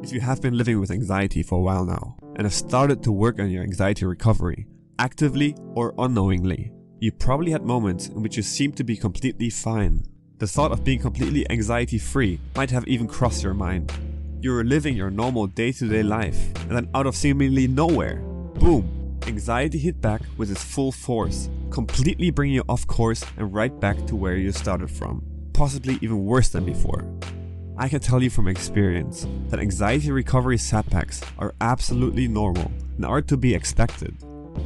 If you have been living with anxiety for a while now and have started to work on your anxiety recovery, actively or unknowingly, you probably had moments in which you seemed to be completely fine. The thought of being completely anxiety-free might have even crossed your mind. You were living your normal day-to-day life, and then out of seemingly nowhere, boom, anxiety hit back with its full force, completely bringing you off course and right back to where you started from, possibly even worse than before. I can tell you from experience that anxiety recovery setbacks are absolutely normal and are to be expected.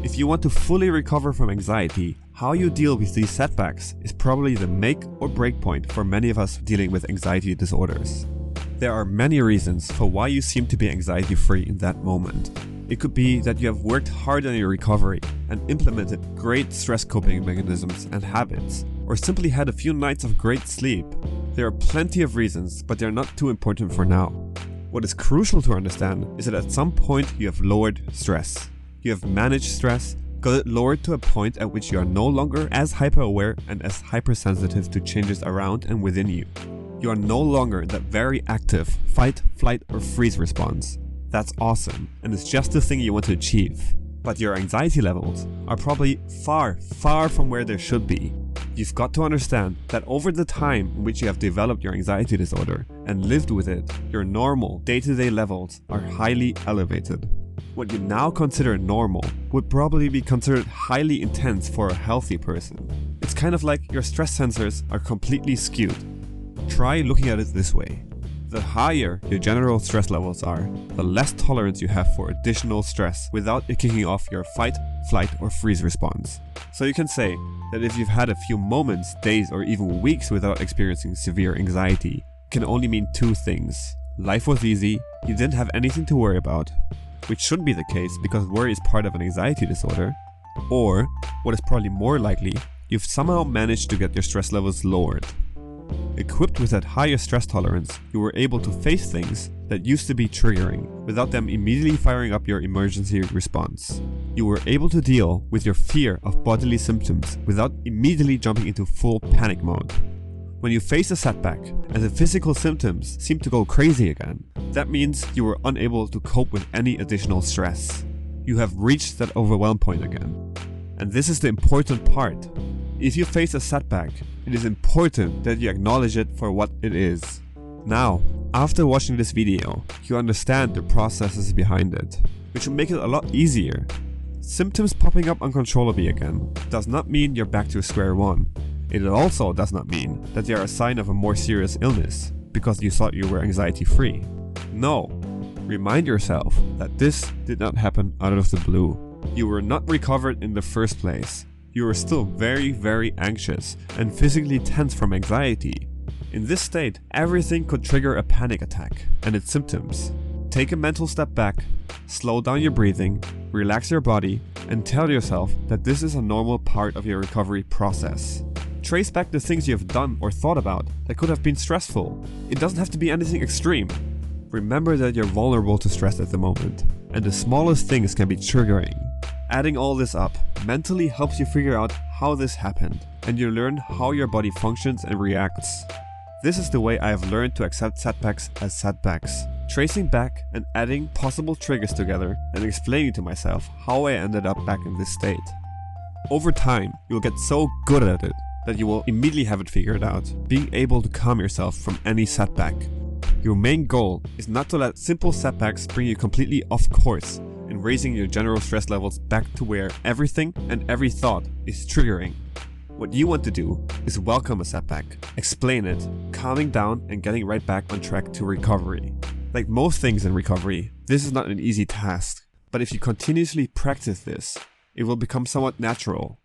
If you want to fully recover from anxiety, how you deal with these setbacks is probably the make or break point for many of us dealing with anxiety disorders. There are many reasons for why you seem to be anxiety free in that moment. It could be that you have worked hard on your recovery and implemented great stress coping mechanisms and habits, or simply had a few nights of great sleep. There are plenty of reasons, but they are not too important for now. What is crucial to understand is that at some point you have lowered stress. You have managed stress, got it lowered to a point at which you are no longer as hyper-aware and as hypersensitive to changes around and within you. You are no longer in that very active fight, flight, or freeze response. That's awesome, and it's just the thing you want to achieve. But your anxiety levels are probably far, far from where they should be. You've got to understand that over the time in which you have developed your anxiety disorder and lived with it, your normal day-to-day levels are highly elevated. What you now consider normal would probably be considered highly intense for a healthy person. It's kind of like your stress sensors are completely skewed. Try looking at it this way. The higher your general stress levels are, the less tolerance you have for additional stress without it kicking off your fight, flight, or freeze response. So you can say that if you've had a few moments, days, or even weeks without experiencing severe anxiety, it can only mean two things. Life was easy, you didn't have anything to worry about, which shouldn't be the case because worry is part of an anxiety disorder, or, what is probably more likely, you've somehow managed to get your stress levels lowered. Equipped with that higher stress tolerance, you were able to face things that used to be triggering without them immediately firing up your emergency response. You were able to deal with your fear of bodily symptoms without immediately jumping into full panic mode. When you face a setback and the physical symptoms seem to go crazy again, that means you were unable to cope with any additional stress. You have reached that overwhelm point again. And this is the important part. If you face a setback, it is important that you acknowledge it for what it is. Now, after watching this video, you understand the processes behind it, which will make it a lot easier. Symptoms popping up uncontrollably again does not mean you're back to square one. It also does not mean that they are a sign of a more serious illness, because you thought you were anxiety free. No, remind yourself that this did not happen out of the blue. You were not recovered in the first place. You were still very, very anxious and physically tense from anxiety. In this state, everything could trigger a panic attack and its symptoms. Take a mental step back, slow down your breathing, relax your body, and tell yourself that this is a normal part of your recovery process. Trace back the things you have done or thought about that could have been stressful. It doesn't have to be anything extreme. Remember that you're vulnerable to stress at the moment, and the smallest things can be triggering. Adding all this up mentally helps you figure out how this happened, and you learn how your body functions and reacts. This is the way I have learned to accept setbacks as setbacks, tracing back and adding possible triggers together and explaining to myself how I ended up back in this state. Over time, you'll get so good at it that you will immediately have it figured out, being able to calm yourself from any setback. Your main goal is not to let simple setbacks bring you completely off course and raising your general stress levels back to where everything and every thought is triggering. What you want to do is welcome a setback, explain it, calming down and getting right back on track to recovery. Like most things in recovery, this is not an easy task, but if you continuously practice this, it will become somewhat natural.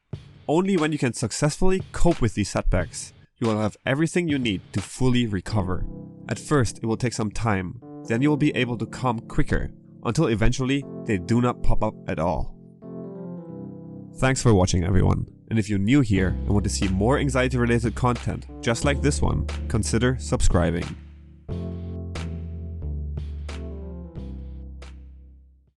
Only when you can successfully cope with these setbacks, you will have everything you need to fully recover. At first, it will take some time, then you will be able to calm quicker, until eventually they do not pop up at all. Thanks for watching, everyone, and if you're new here and want to see more anxiety related content just like this one, consider subscribing.